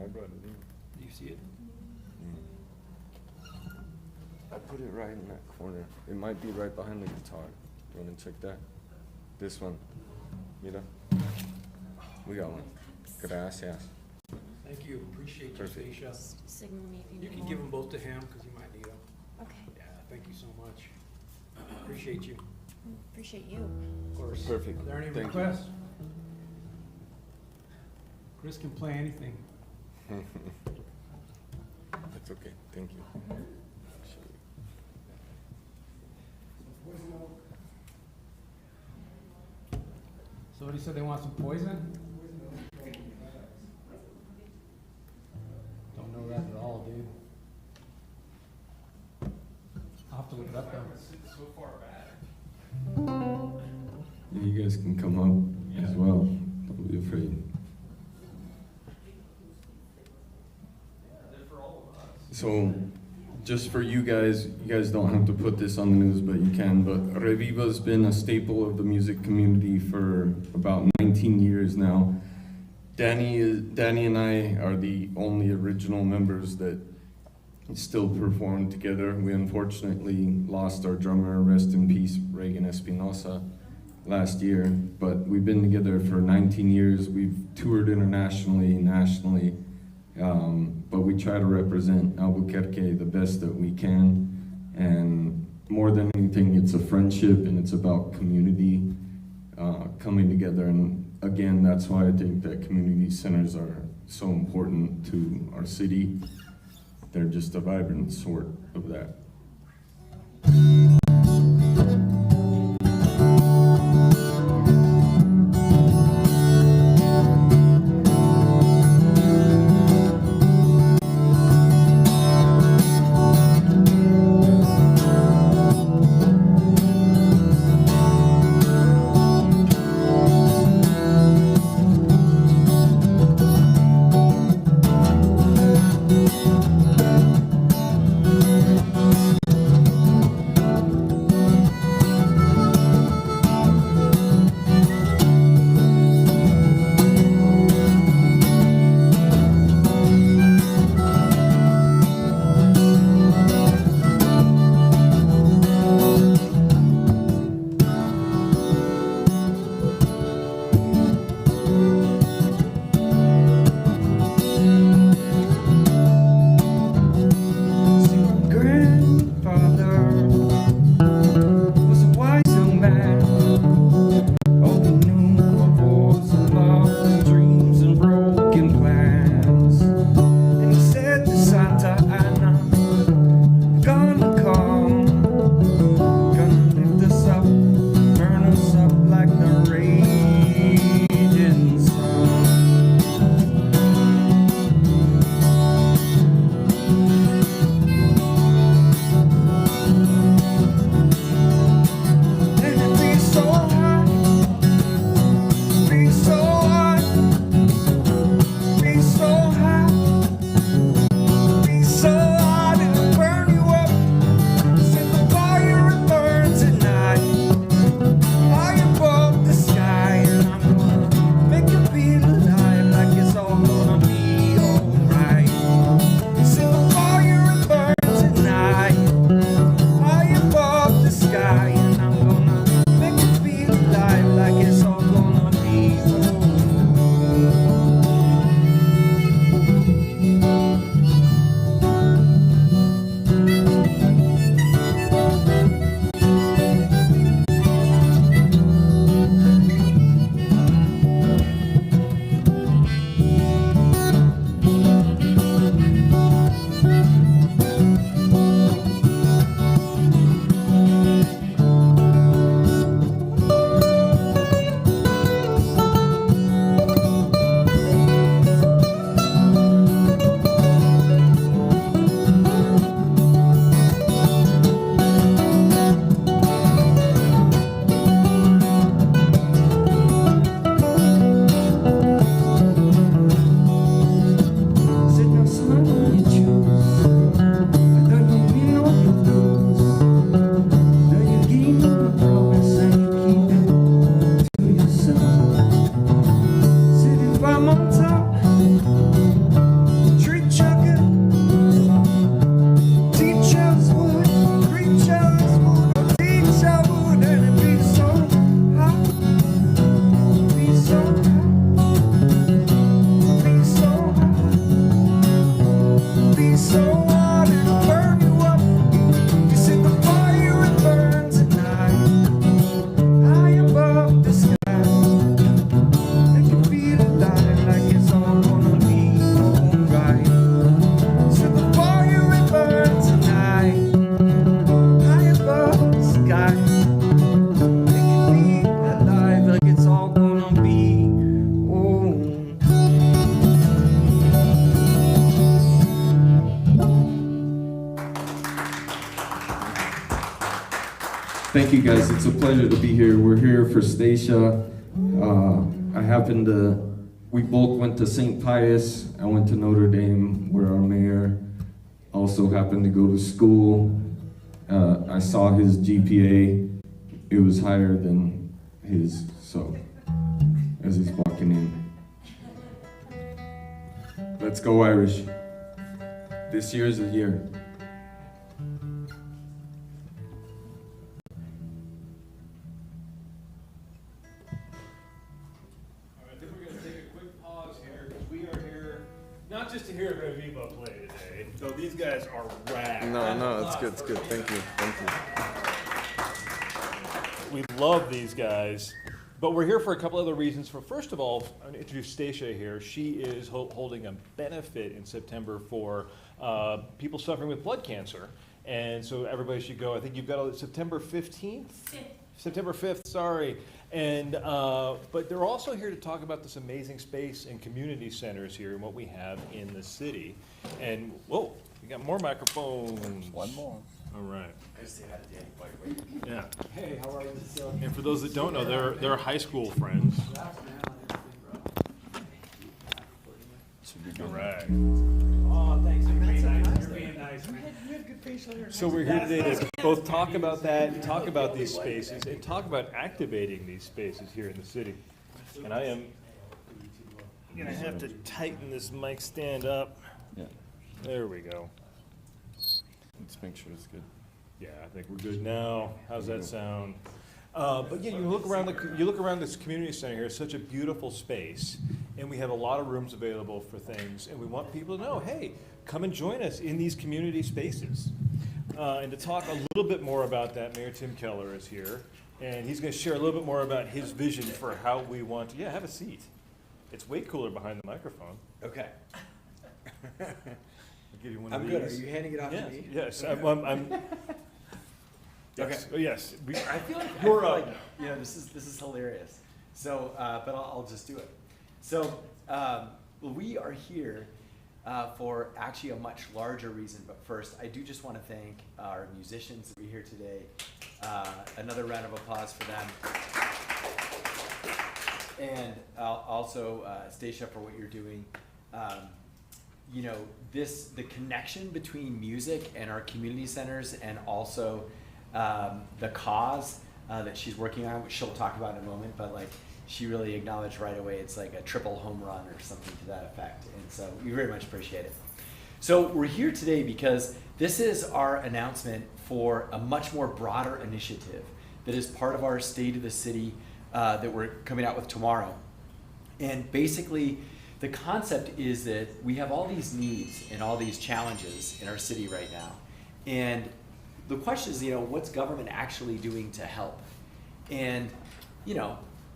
brought it in. Do you see it? I put it right in that corner. It might be right behind the guitar. You want to check that? This one. Mira. We got one. Gracias. Thank you. Appreciate you, Perfect. Stacia. Signal me if you You need can more. give them both to him because you might need them. Okay. Yeah, thank you so much. Appreciate you. Appreciate you. Of course. Perfect. Are there any Thank you. requests? Chris can play anything. That's okay. Thank you. Somebody said they want some poison? Don't know that at all, dude. I'll have to look it up though. Yeah, you guys can come up as well. Don't be afraid. So, just for you guys don't have to put this on the news, but you can. But Reviva's been a staple of the music community for about 19 years now. Danny and I are the only original members that still perform together. We unfortunately lost our drummer, rest in peace, Reagan Espinosa, last year. But we've been together for 19 years. We've toured internationally, nationally. But we try to represent Albuquerque the best that we can. And more than anything, it's a friendship and it's about community coming together. And again, that's why I think that community centers are so important to our city. They're just a vibrant sort of that. Thank you guys. It's a pleasure to be here. We're here for Stacia. We both went to St. Pius. I went to Notre Dame, where our mayor also happened to go to school. I saw his GPA. It was higher than his, so, as he's walking in. Let's go Irish. This year's the year. Not just to hear Reviva play today, though these guys are rad. No, it's good, Thank you. We love these guys, but we're here for a couple other reasons. First of all, I'm going to introduce Stacia here. She is holding a benefit in September for people suffering with blood cancer, and so everybody should go. I think you've got September 15th? September 5th, sorry. And but they're also here to talk about this amazing space and community centers here and what we have in the city. And whoa, we got more microphones. One more. All right. I just say hi to Danny, by the way. Yeah. Hey, how are you? And for those that don't know, they're high school friends. Should be All good. right. Oh, thanks. You're being nice. You're being nice. You have good facial hair. So we're here today to both talk about that, and talk about these spaces, and talk about activating these spaces here in the city. And I am gonna have to tighten this mic stand up. Yeah. There we go. Let's make sure it's good. Yeah, I think we're good now. How's that sound? But yeah, you look around this community center here. It's such a beautiful space, and we have a lot of rooms available for things. And we want people to know, hey, come and join us in these community spaces. And to talk a little bit more about that, Mayor Tim Keller is here, and he's going to share a little bit more about his vision for how we want to. Yeah, have a seat. It's way cooler behind the microphone. Okay. I'll give you one of I'm these. good. Are you handing it off Yes, to me? yes. I'm yes. Okay. Yes. I feel like, You're up. this is hilarious. So, but I'll just do it. So, we are here for actually a much larger reason. But first, I do just want to thank our musicians that are here today. Another round of applause for them. And also, Stacia, for what you're doing. The connection between music and our community centers, and also the cause that she's working on, which she'll talk about in a moment, but like she really acknowledged right away it's like a triple home run or something to that effect. And so we very much appreciate it. So we're here today because this is our announcement for a much more broader initiative that is part of our State of the City that we're coming out with tomorrow. And basically, the concept is that we have all these needs and all these challenges in our city right now. And the question is, what's government actually doing to help? And,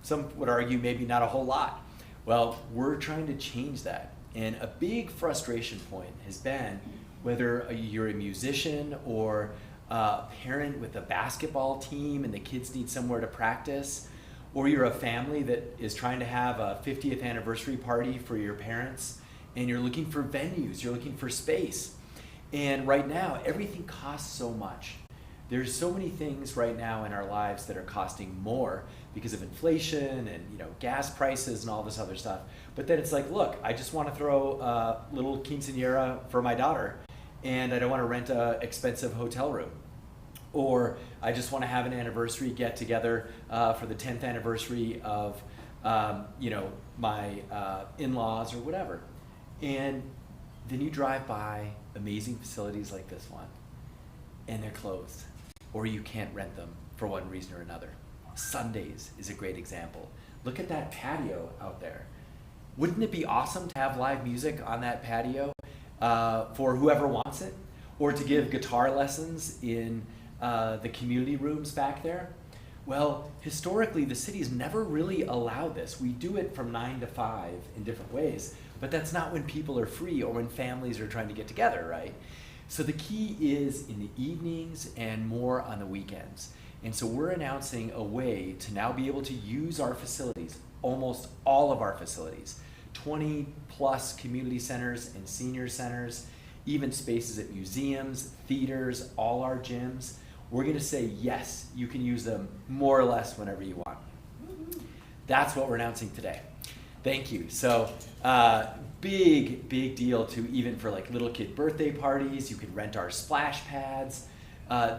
some would argue maybe not a whole lot. Well, we're trying to change that. And a big frustration point has been whether you're a musician or a parent with a basketball team and the kids need somewhere to practice, or you're a family that is trying to have a 50th anniversary party for your parents, and you're looking for venues, you're looking for space. And right now, everything costs so much. There's so many things right now in our lives that are costing more because of inflation and gas prices and all this other stuff. But then it's like, look, I just want to throw a little quinceañera for my daughter, and I don't want to rent an expensive hotel room. Or I just want to have an anniversary get together for the 10th anniversary of my in-laws or whatever. And then you drive by amazing facilities like this one, and they're closed, or you can't rent them for one reason or another. Sundays is a great example. Look at that patio out there. Wouldn't it be awesome to have live music on that patio for whoever wants it? Or to give guitar lessons in the community rooms back there? Well, historically, the city's never really allowed this. We do it from 9 to 5 in different ways, but that's not when people are free or when families are trying to get together, right? So the key is in the evenings and more on the weekends. And so we're announcing a way to now be able to use our facilities, almost all of our facilities, 20 plus community centers and senior centers, even spaces at museums, theaters, all our gyms, we're going to say, yes, you can use them more or less whenever you want. That's what we're announcing today. Thank you. So big deal to even for like little kid birthday parties. You can rent our splash pads.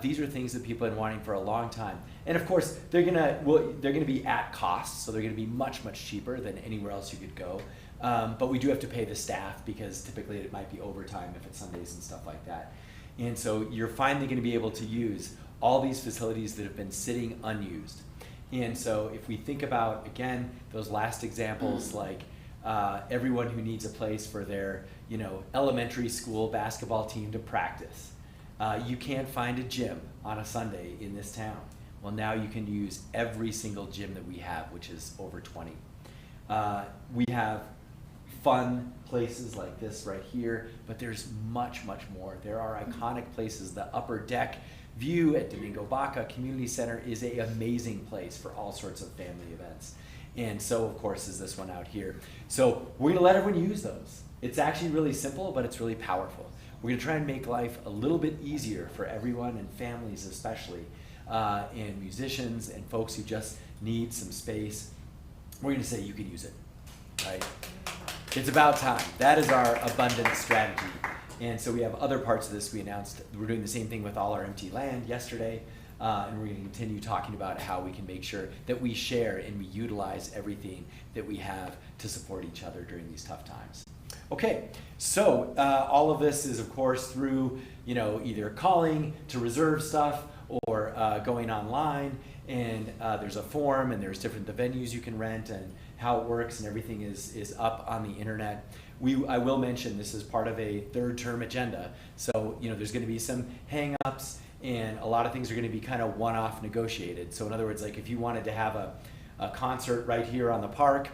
These are things that people have been wanting for a long time. And of course, they're gonna be at cost, so they're gonna be much cheaper than anywhere else you could go. But we do have to pay the staff because typically it might be overtime if it's Sundays and stuff like that. And so you're finally gonna be able to use all these facilities that have been sitting unused. And so if we think about, again, those last examples, like everyone who needs a place for their elementary school basketball team to practice. You can't find a gym on a Sunday in this town. Well, now you can use every single gym that we have, which is over 20. We have fun places like this right here, but there's much more. There are iconic places. The upper deck view at Domingo Baca Community Center is an amazing place for all sorts of family events. And so, of course, is this one out here. So we're gonna let everyone use those. It's actually really simple, but it's really powerful. We're gonna try and make life a little bit easier for everyone, and families especially, and musicians and folks who just need some space. We're gonna say you can use it, right? It's about time. That is our abundance strategy. And so we have other parts of this we announced. We're doing the same thing with all our empty land yesterday. And we're going to continue talking about how we can make sure that we share and we utilize everything that we have to support each other during these tough times. Okay, so all of this is, of course, through either calling to reserve stuff or going online. And there's a form, and there's the venues you can rent and how it works, and everything is up on the internet. I will mention this is part of a third term agenda. So there's going to be some hang-ups, and a lot of things are going to be kind of one-off negotiated. So in other words, like if you wanted to have a concert right here on the park,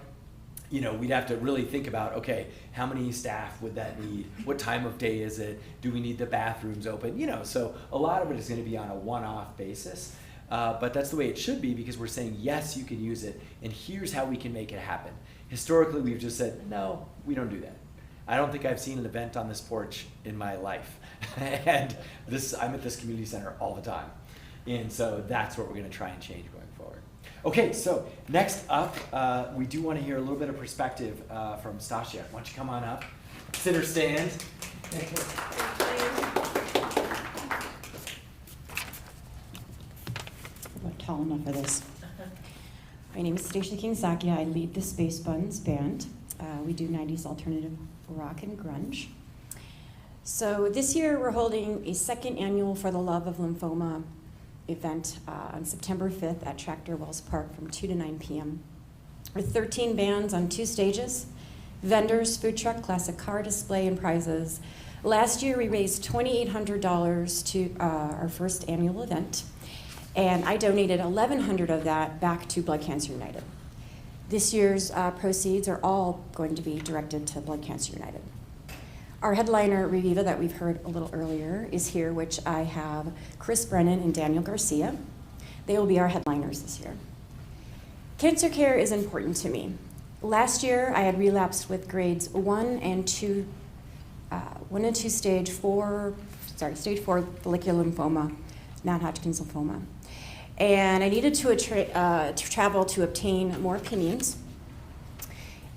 we'd have to really think about, okay, how many staff would that need? What time of day is it? Do we need the bathrooms open? So a lot of it is going to be on a one-off basis. But that's the way it should be, because we're saying, yes, you can use it, and here's how we can make it happen. Historically, we've just said, no, we don't do that. I don't think I've seen an event on this porch in my life. And I'm at this community center all the time. And so that's what we're going to try and change going forward. Okay, so next up, we do want to hear a little bit of perspective from Stasia. Why don't you come on up, sit or stand. I'm tall enough for this. My name is Stacia King-Sakia. I lead the Space Buns band. We do 90s alternative rock and grunge. So this year we're holding a second annual For the Love of Lymphoma event on September 5th at Tractor Wells Park from 2 to 9 p.m. with 13 bands on 2 stages, vendors, food truck, classic car display, and prizes. Last year we raised $2,800 to our first annual event, and I donated $1,100 of that back to Blood Cancer United. This year's proceeds are all going to be directed to Blood Cancer United. Our headliner, Reviva, that we've heard a little earlier, is here, which I have Chris Brennan and Daniel Garcia. They will be our headliners this year. Cancer care is important to me. Last year, I had relapsed with grades 1 and 2 stage 4 follicular lymphoma, non-Hodgkin's lymphoma. And I needed to travel to obtain more opinions.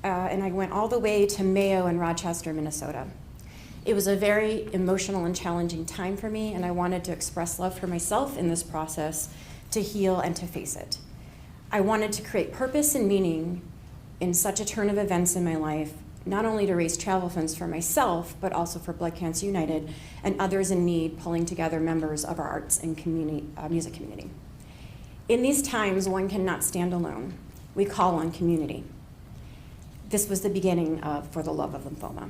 And I went all the way to Mayo in Rochester, Minnesota. It was a very emotional and challenging time for me, and I wanted to express love for myself in this process, to heal and to face it. I wanted to create purpose and meaning in such a turn of events in my life, not only to raise travel funds for myself, but also for Blood Cancer United and others in need, pulling together members of our arts and community, music community. In these times, one cannot stand alone. We call on community. This was the beginning of For the Love of Lymphoma.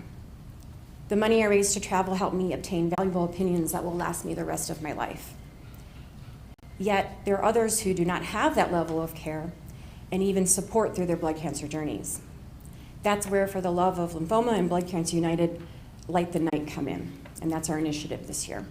The money I raised to travel helped me obtain valuable opinions that will last me the rest of my life. Yet, there are others who do not have that level of care and even support through their blood cancer journeys. That's where For the Love of Lymphoma and Blood Cancer United Light the Night come in, and that's our initiative this year.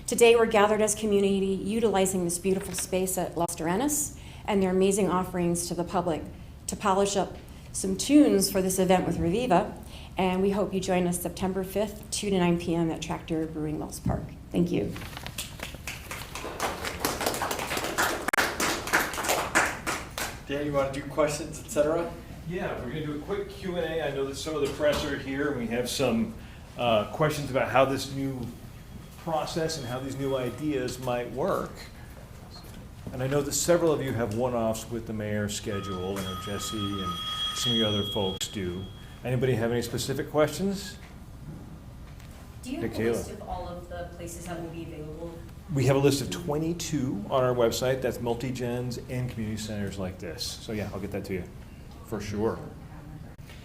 Today, we're gathered as community, utilizing this beautiful space at Los Duranes and their amazing offerings to the public to polish up some tunes for this event with Reviva, and we hope you join us September 5th, 2 to 9 p.m. at Tractor Brewing Wells Park. Thank you. Dan, you want to do questions, etc.? Yeah, we're gonna do a quick Q&A. I know that some of the press are here, and we have some questions about how this new process and how these new ideas might work. And I know that several of you have one-offs with the mayor's schedule. I know Jesse and some of the other folks do. Anybody have any specific questions? Do you have a Michaela. list of all of the places that will be available? We have a list of 22 on our website. That's multi-gens and community centers like this. So yeah, I'll get that to you, for sure.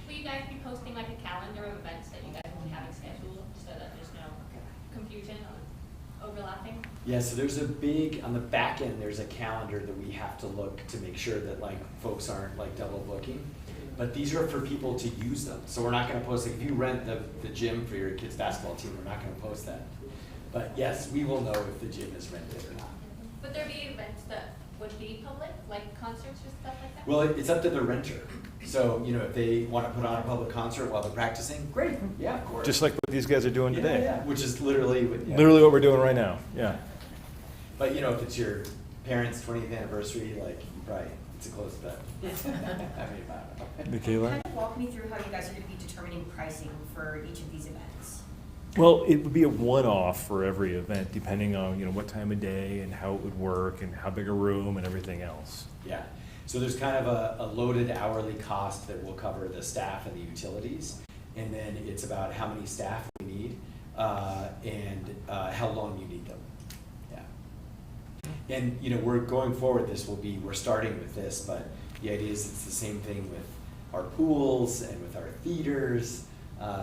Will you guys be posting like a calendar of events that you guys will be having scheduled so that there's no confusion or overlapping? Yeah, so there's a big, on the back end, there's a calendar that we have to look to make sure that like folks aren't like double booking. But these are for people to use them. So we're not gonna post, like if you rent the gym for your kid's basketball team, we're not gonna post that. But yes, we will know if the gym is rented or not. Would there be events that would be public, like concerts or stuff like that? Well, it's up to the renter. So, you know, if they wanna put on a public concert while they're practicing, great, yeah, of course. Just like what these guys are doing Yeah, today. yeah, which is literally what. Yeah. Literally what we're doing right now, yeah. But you know, if it's your parents' 20th anniversary, like, you probably, it's a close bet. I mean, I don't know. Michaela? Kind of walk me through how you guys are going to be determining pricing for each of these events. Well, it would be a one-off for every event, depending on, you know, what time of day and how it would work and how big a room and everything else. Yeah, so there's kind of a loaded hourly cost that will cover the staff and the utilities. And then it's about how many staff we need, and how long you need them. Yeah. And, you know, we're going forward, we're starting with this, but the idea is it's the same thing with our pools and with our theaters.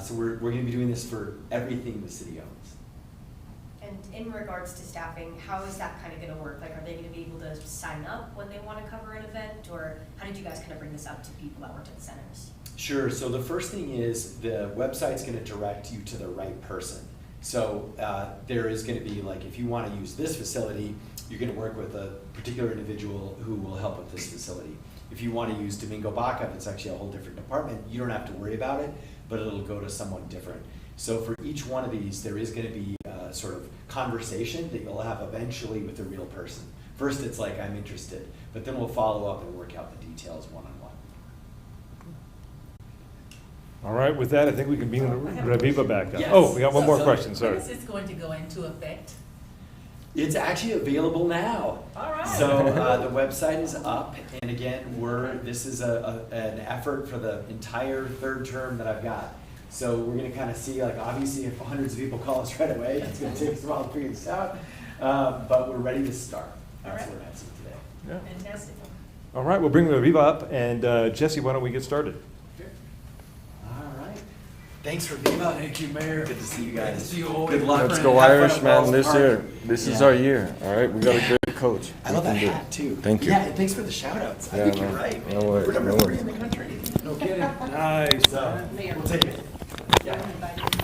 So we're gonna be doing this for everything the city owns. And in regards to staffing, how is that kind of going to work? Like, are they going to be able to sign up when they want to cover an event? Or how did you guys kind of bring this up to people that worked at the centers? Sure, so the first thing is the website's gonna direct you to the right person. So there is gonna be, like, if you wanna use this facility, you're gonna work with a particular individual who will help with this facility. If you wanna use Domingo Baca, it's actually a whole different department, you don't have to worry about it, but it'll go to someone different. So for each one of these, there is gonna be a sort of conversation that you'll have eventually with a real person. First, it's like, I'm interested, but then we'll follow up and work out the details one-on-one. All right, with that, I think we can bring Raviva back up. Yes. Oh, we got one more So- question, When sorry. is this going to go into effect? It's actually available now. All right. So the website is up, and again, this is an effort for the entire third term that I've got. So we're gonna kind of see, like, obviously if hundreds of people call us right away, it's gonna take us a while to figure this out. But we're ready to start. That's what we're announcing today. Yeah. Fantastic. All right, we'll bring Raviva up, and Jesse, why don't we get started? All right. Thanks for being on. Thank you, Mayor. Good to see you guys. see you all. Good luck. Let's go Have fun Irish, at man, Wells this Park. year. This is Yeah. our year, all right? We got a great coach. I We love that can do it. hat too. Thank you. Yeah, and thanks for the shout outs. I Yeah, think you're no, right. no worries, We're number no 3 worries. in the country. No kidding. Nice. So, we'll take it. Yeah.